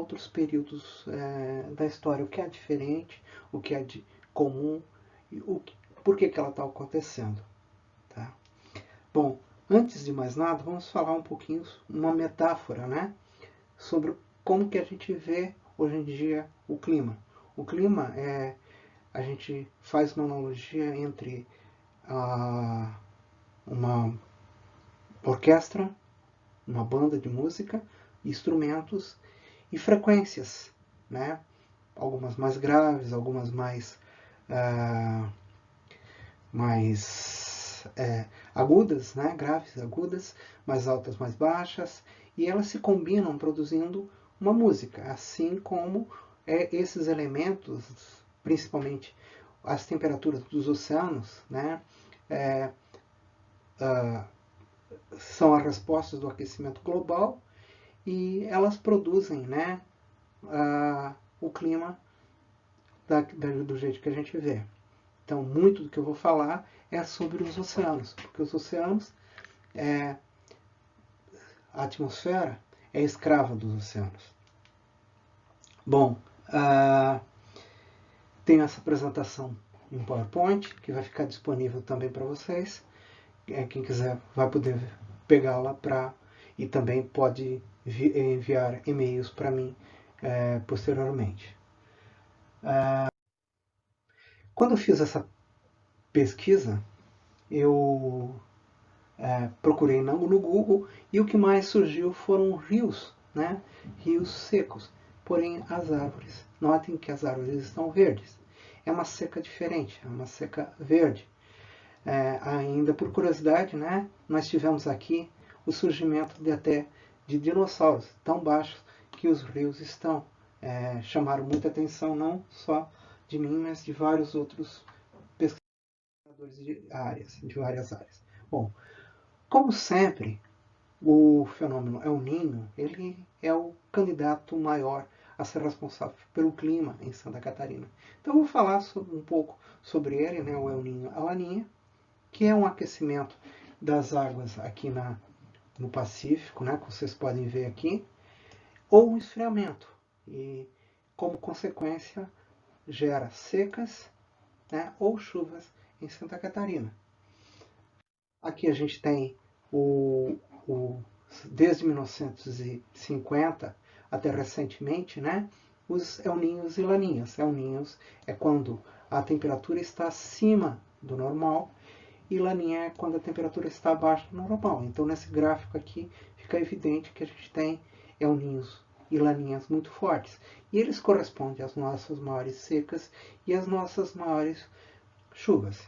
outros períodos da história, o que é diferente, o que é de comum e por que ela está acontecendo. Tá? Bom, antes de mais nada, vamos falar um pouquinho, uma metáfora, né, sobre como que a gente vê hoje em dia o clima. O clima a gente faz uma analogia entre uma orquestra, uma banda de música, instrumentos e frequências, né? Algumas mais graves, algumas mais agudas, né? Graves, agudas, mais altas, mais baixas, e elas se combinam produzindo uma música, assim como esses elementos, principalmente as temperaturas dos oceanos, né? São as respostas do aquecimento global e elas produzem, né, o clima do jeito que a gente vê. Então, muito do que eu vou falar é sobre os oceanos, porque os oceanos, a atmosfera é escrava dos oceanos. Bom, tenho essa apresentação em PowerPoint, que vai ficar disponível também para vocês. Quem quiser vai poder pegá-la e também pode enviar e-mails para mim posteriormente. Quando eu fiz essa pesquisa, eu procurei no Google e o que mais surgiu foram rios, né? Rios secos. Porém, as árvores, notem que as árvores estão verdes. É uma seca diferente, é uma seca verde. Ainda por curiosidade, né, nós tivemos aqui o surgimento de dinossauros tão baixos que os rios estão. Chamaram muita atenção, não só de mim, mas de vários outros pesquisadores de várias áreas. Bom, como sempre, o fenômeno El Niño, ele é o candidato maior a ser responsável pelo clima em Santa Catarina. Então eu vou falar um pouco sobre ele, né, o El Niño, a Laninha, que é um aquecimento das águas aqui no Pacífico, né, como vocês podem ver aqui, ou um esfriamento. E, como consequência, gera secas, né, ou chuvas em Santa Catarina. Aqui a gente tem desde 1950 até recentemente, né, os El Niños e Laninhas. El Niños é quando a temperatura está acima do normal e Laninha é quando a temperatura está abaixo do normal. Então, nesse gráfico aqui, fica evidente que a gente tem El Niños e Laninhas muito fortes. E eles correspondem às nossas maiores secas e às nossas maiores chuvas.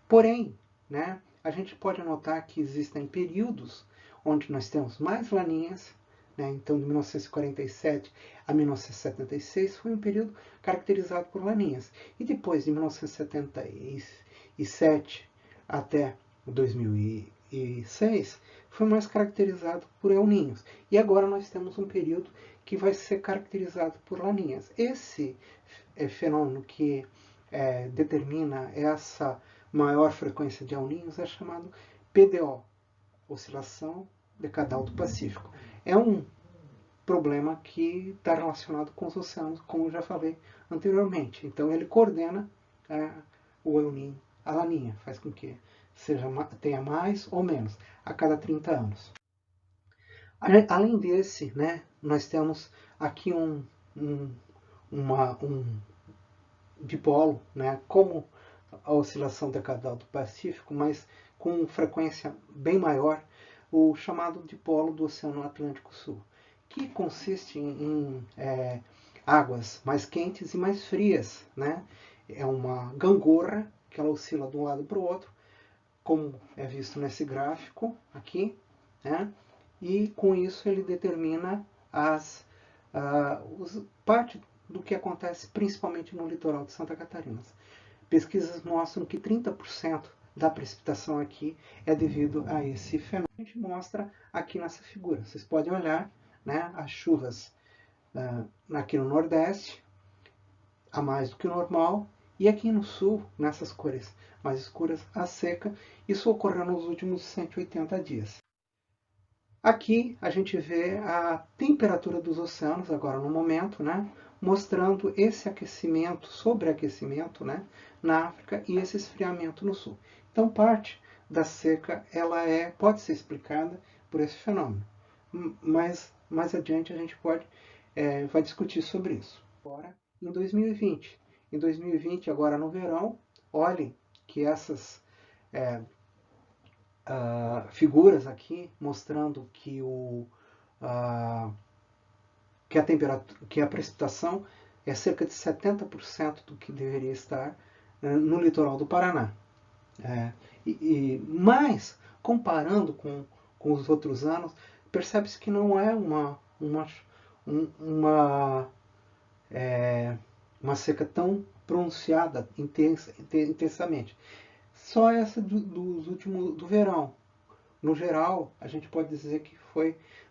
Porém, né, a gente pode notar que existem períodos onde nós temos mais Laninhas, né, então de 1947 a 1976 foi um período caracterizado por Laninhas. E depois de 1977 até 2006 foi mais caracterizado por El Niños. E agora nós temos um período que vai ser caracterizado por Laninhas. Esse fenômeno que determina essa maior frequência de El Niños é chamado PDO, Oscilação Decadal do Pacífico. É um problema que está relacionado com os oceanos, como eu já falei anteriormente. Então ele coordena o El Niño, a Laninha, faz com que tenha mais ou menos a cada 30 anos. Além desse, né, nós temos aqui um dipolo, né, como a oscilação decadal do Pacífico, mas com frequência bem maior, o chamado dipolo do Oceano Atlântico Sul, que consiste em águas mais quentes e mais frias, né? É uma gangorra que ela oscila de um lado para o outro, como é visto nesse gráfico aqui, né? E com isso ele determina parte do que acontece principalmente no litoral de Santa Catarina. Pesquisas mostram que 30% da precipitação aqui é devido a esse fenômeno. A gente mostra aqui nessa figura. Vocês podem olhar, né, as chuvas aqui no Nordeste, a mais do que o normal, e aqui no Sul, nessas cores mais escuras, a seca. Isso ocorreu nos últimos 180 dias. Aqui a gente vê a temperatura dos oceanos agora no momento, né? Mostrando esse aquecimento, sobreaquecimento, né? Na África e esse esfriamento no sul. Então parte da seca pode ser explicada por esse fenômeno. Mas mais adiante a gente vai discutir sobre isso. Agora, em 2020. Em 2020, agora no verão, olhem que essas figuras aqui mostrando que a precipitação é cerca de 70% do que deveria estar no litoral do Paraná. Mas, comparando com os outros anos, percebe-se que não é uma seca tão pronunciada intensamente. Só essa do verão. No geral, a gente pode dizer que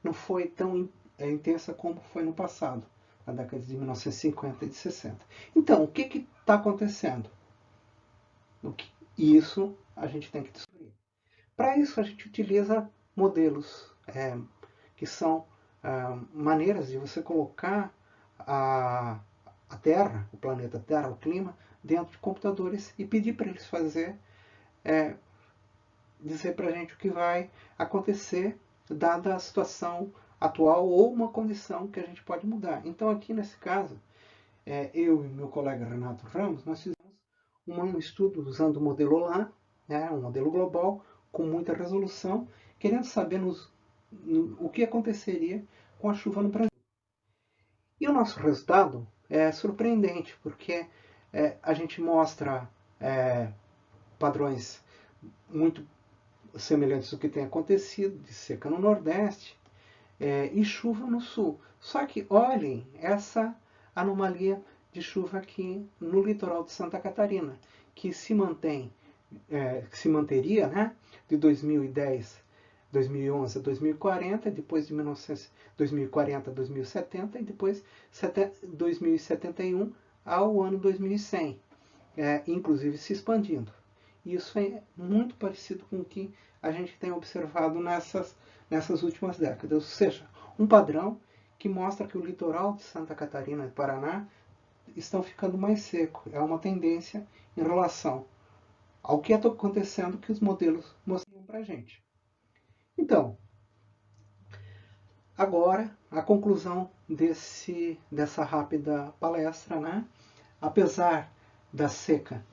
não foi tão intensa como foi no passado, na década de 1950 e de 60. Então, o que está acontecendo? Isso a gente tem que descobrir. Para isso, a gente utiliza modelos que são maneiras de você colocar a Terra, o planeta Terra, o clima, dentro de computadores e pedir para eles dizer para a gente o que vai acontecer dada a situação atual ou uma condição que a gente pode mudar. Então aqui nesse caso, eu e meu colega Renato Ramos, nós fizemos um estudo usando o modelo OLAN, um modelo global com muita resolução, querendo saber o que aconteceria com a chuva no Brasil. E o nosso resultado é surpreendente, porque a gente mostra padrões muito semelhantes ao que tem acontecido, de seca no Nordeste e chuva no Sul. Só que olhem essa anomalia de chuva aqui no litoral de Santa Catarina, que se manteria, né, de 2011 a 2040, depois de 2040 a 2070 e depois 2071 ao ano 2100, inclusive se expandindo. Isso é muito parecido com o que a gente tem observado nessas últimas décadas. Ou seja, um padrão que mostra que o litoral de Santa Catarina e Paraná estão ficando mais seco. É uma tendência em relação ao que está acontecendo que os modelos mostram para a gente. Então, agora a conclusão dessa rápida palestra, né? Apesar da seca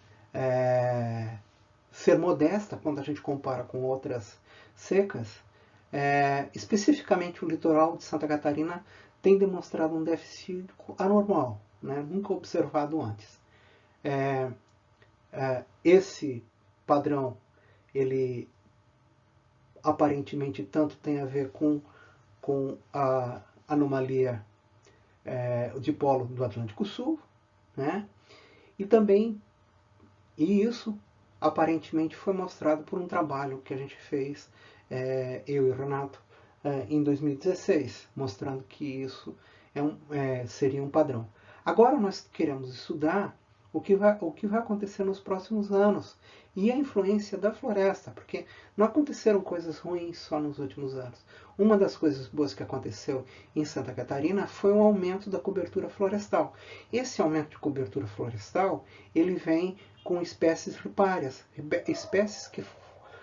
ser modesta quando a gente compara com outras secas, especificamente o litoral de Santa Catarina tem demonstrado um déficit hídrico anormal, né? Nunca observado antes. Esse padrão, ele aparentemente tanto tem a ver com a anomalia de polo do Atlântico Sul, né? E isso aparentemente foi mostrado por um trabalho que a gente fez, eu e o Renato, em 2016, mostrando que isso seria um padrão. Agora nós queremos estudar o que vai acontecer nos próximos anos e a influência da floresta, porque não aconteceram coisas ruins só nos últimos anos. Uma das coisas boas que aconteceu em Santa Catarina foi um aumento da cobertura florestal. Esse aumento de cobertura florestal, ele vem com espécies ripárias, espécies que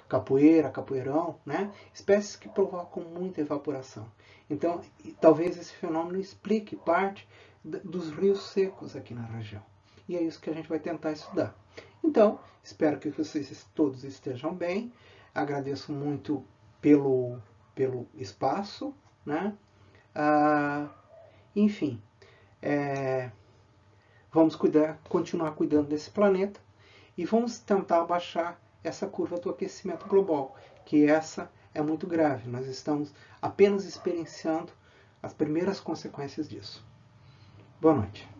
capoeira, capoeirão, né? Espécies que provocam muita evaporação. Então, talvez esse fenômeno explique parte dos rios secos aqui na região. E é isso que a gente vai tentar estudar. Então, espero que vocês todos estejam bem. Agradeço muito pelo espaço, né? Enfim, vamos continuar cuidando desse planeta e vamos tentar abaixar essa curva do aquecimento global, que essa é muito grave. Nós estamos apenas experienciando as primeiras consequências disso. Boa noite.